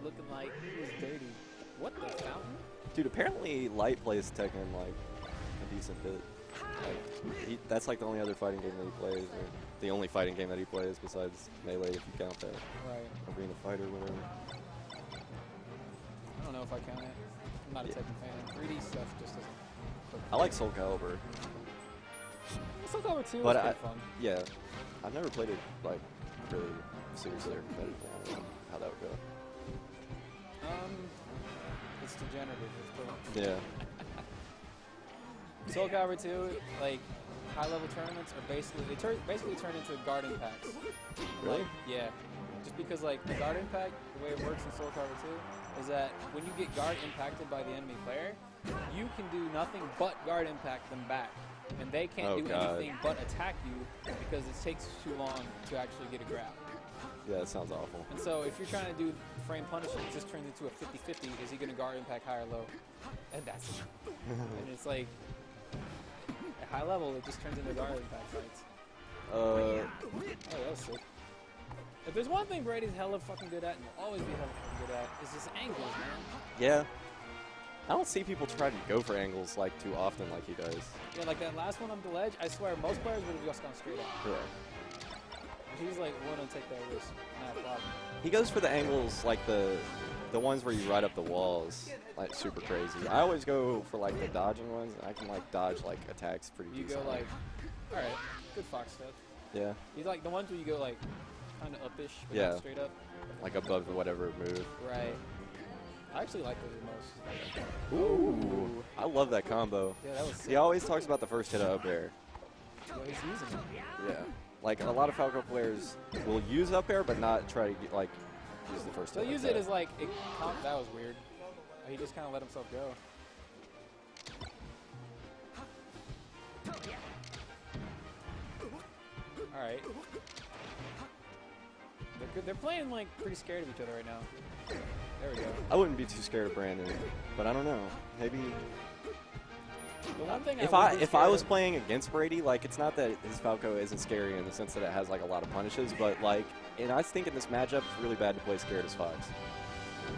looking like he was dirty. What the fountain? Dude, apparently Light plays Tekken like a decent bit. Like, that's like the only other fighting game that he plays, or the only fighting game that he plays besides Melee, if you count that. Right. Arena Fighter, whatever. I don't know if I count it. I'm not a Tekken fan. 3D stuff just doesn't. I like Soul Calibur. Soul Calibur 2 But was pretty fun. Yeah, I've never played it like really seriously or competitively. I don't know how that would go. It's degenerative. It's Yeah. Soul Calibur 2, like high-level tournaments are basically basically turn into garden packs. Really? Like, yeah. Just because like the guard impact, the way it works in Soul Calibur 2, is that when you get guard impacted by the enemy player, you can do nothing but guard impact them back, and they can't do anything but attack you because it takes too long to actually get a grab. Yeah, that sounds awful. And so if you're trying to do frame punishment, it just turns into a 50-50. Is he going to guard impact high or low? And that's it. And it's like, at high level, it just turns into guard impact fights. Oh, that was sick. If there's one thing Brady's hella fucking good at and will always be hella fucking good at, is his angles, man. Yeah. I don't see people try to go for angles like too often like he does. Yeah, like that last one on the ledge, I swear most players would have just gone straight up. Yeah. He's like willing to take that risk. Not a problem. He goes for the angles like the ones where you ride up the walls, like super crazy. I always go for like the dodging ones. I can like dodge like attacks pretty You decently. go like, all right, good fox stuff. Yeah. He's like the ones where you go like kind of upish, but Yeah. not straight up. Like above whatever move. Right. I actually like those the most. Ooh. I love that combo. Yeah, that was sick. He always talks about the first hit up air. Well, he's using it. Yeah. Like a lot of Falco players will use up air, but not try to get, like use the first They'll hit. use it as like, that was weird. He just kind of let himself go. All right. They're playing like pretty scared of each other right now. There we go. I wouldn't be too scared of Brandon, but I don't know. Maybe The one thing if I was playing against Brady, like it's not that his Falco isn't scary in the sense that it has like a lot of punishes, but like, and I think in this matchup it's really bad to play scared as Fox.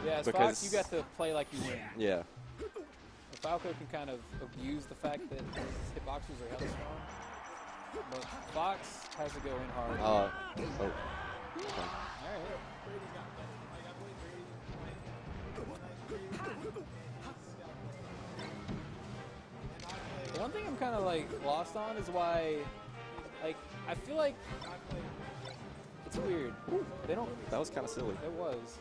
Yeah, as Fox, you got to play like you win. Yeah. The Falco can kind of abuse the fact that his hitboxers are hella strong, but Fox has to go in hard. Oh. All right. The one thing I'm kind of like lost on is why, like, I feel like it's weird. They don't. That was kind of silly. It was.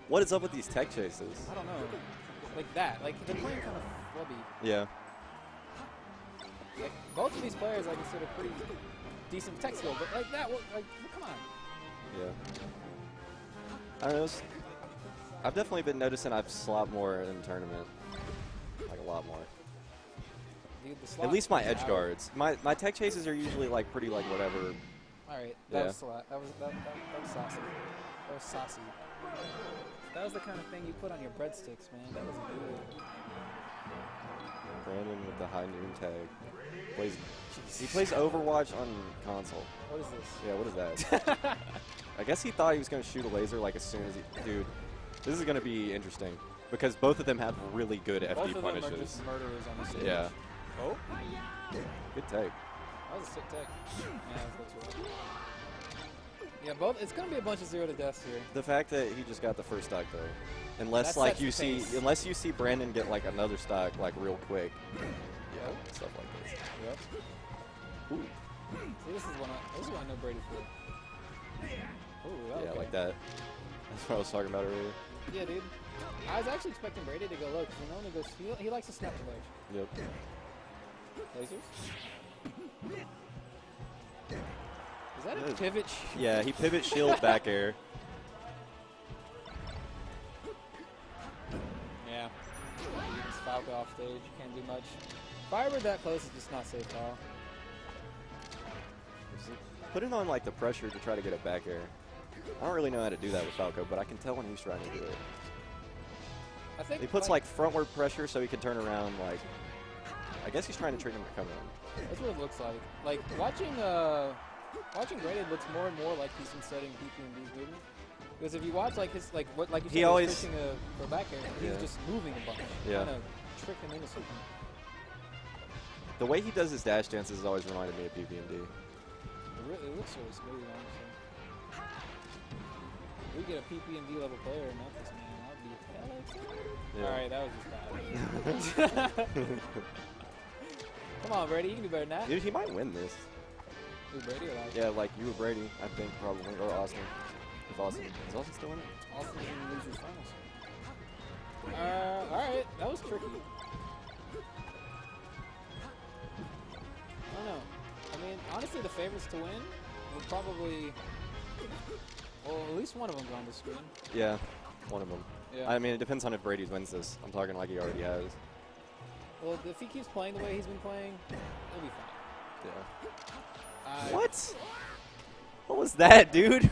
What is up with these tech chases? I don't know. Like that. Like they're playing kind of flubby. Yeah. Like both of these players I consider pretty decent tech skill, but like that, like come on. Yeah. I don't know. I've definitely been noticing I've slopped more in the tournament. Like a lot more. Dude, at least my edge guards. My tech chases are usually like pretty like whatever. All right, that Yeah. was that was saucy. That was saucy. That was the kind of thing you put on your breadsticks, man. That was good. Brandon with the high noon tag. He plays Overwatch on console. What is this? Yeah, what is that? I guess he thought he was going to shoot a laser like as soon as he... Dude, this is going to be interesting because both of them have really good FD Both of punishes. them are just murderers on the stage. Yeah. Oh? Good take. That was a sick tech. Yeah, that's right. Yeah, both. It's gonna be a bunch of 0 to deaths here. The fact that he just got the first stock though, unless That like sets you the see, pace. unless you see Brandon get like another stock like real quick. Yeah, stuff like this. Yep. Ooh. See, this is what I know Brady for. Ooh, Yeah, okay. like that. That's what I was talking about earlier. Yeah, dude. I was actually expecting Brady to go low because he normally goes. He likes to snap the ledge. Yep. Lasers. Is that a pivot? Yeah, he pivot shield back air. Yeah. It's Falco off stage. Can't do much. Firebird that close is just not safe at all. Putting on like the pressure to try to get a back air. I don't really know how to do that with Falco, but I can tell when he's trying to do it. I think He puts like frontward pressure so he can turn around. Like, I guess he's trying to trick him to come in. that's what it looks like. Like watching Brady looks more and more like he's been studying PP and B's movement. Because if you watch like his like what like you said, He he was always- fishing a back air, he's Yeah. just moving a bunch. Yeah. Trying to trick him into something. The way he does his dash dances always reminded me of BB&D. It looks so smooth, honestly. If we get a PP&D level player in Memphis, man, I'd be hella excited. Yeah. All right, that was just bad. Come on, Brady, you can do better than that. Dude, he might win this. Who, Brady or Elijah? Yeah, like you or Brady, I think probably, or Austin. If Austin is Austin still in it? Austin's in the losers finals. All right, that was tricky. I don't know. I mean, honestly, the favorites to win would probably, well, at least one of them's on the screen. Yeah, one of them. Yeah. I mean, it depends on if Brady wins this. I'm talking like he already has. Well, if he keeps playing the way he's been playing, he'll be fine. Yeah. What? What was that, dude?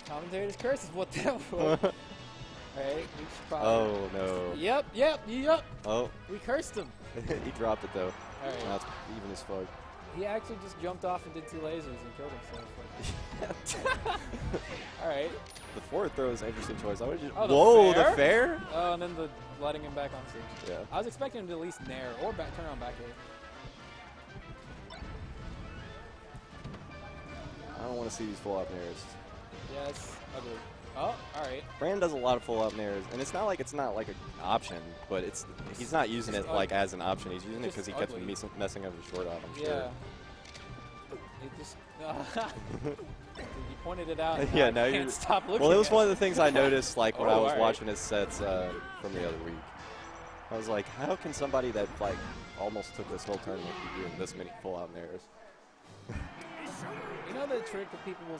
Commentator's curse is what that was. Alright, we should probably. Oh, no. Yep. Oh, We cursed him. he dropped it, though. Alright. Now it's even as fuck. He actually just jumped off and did 2 lasers and killed himself. Alright. The forward throw is an interesting choice. I would just. Oh, the Whoa, fair? the fair? Oh, and then the letting him back on stage. Yeah. I was expecting him to at least nair or turn on back air. I don't want to see these full out nairs. Yeah, it's ugly. Oh, alright. Brandon does a lot of full out nairs, and it's not like an option, but he's not using it like as an option. He's using it because he kept ugly. messing up his short out, I'm sure. Yeah. It just. You pointed it out. And Yeah, I now can't you're- stop looking. Well, it was at one of the things I noticed like when I was alright. watching his sets from the other week. I was like, how can somebody that like almost took this whole tournament be doing this many full out nairs? You know the trick that people will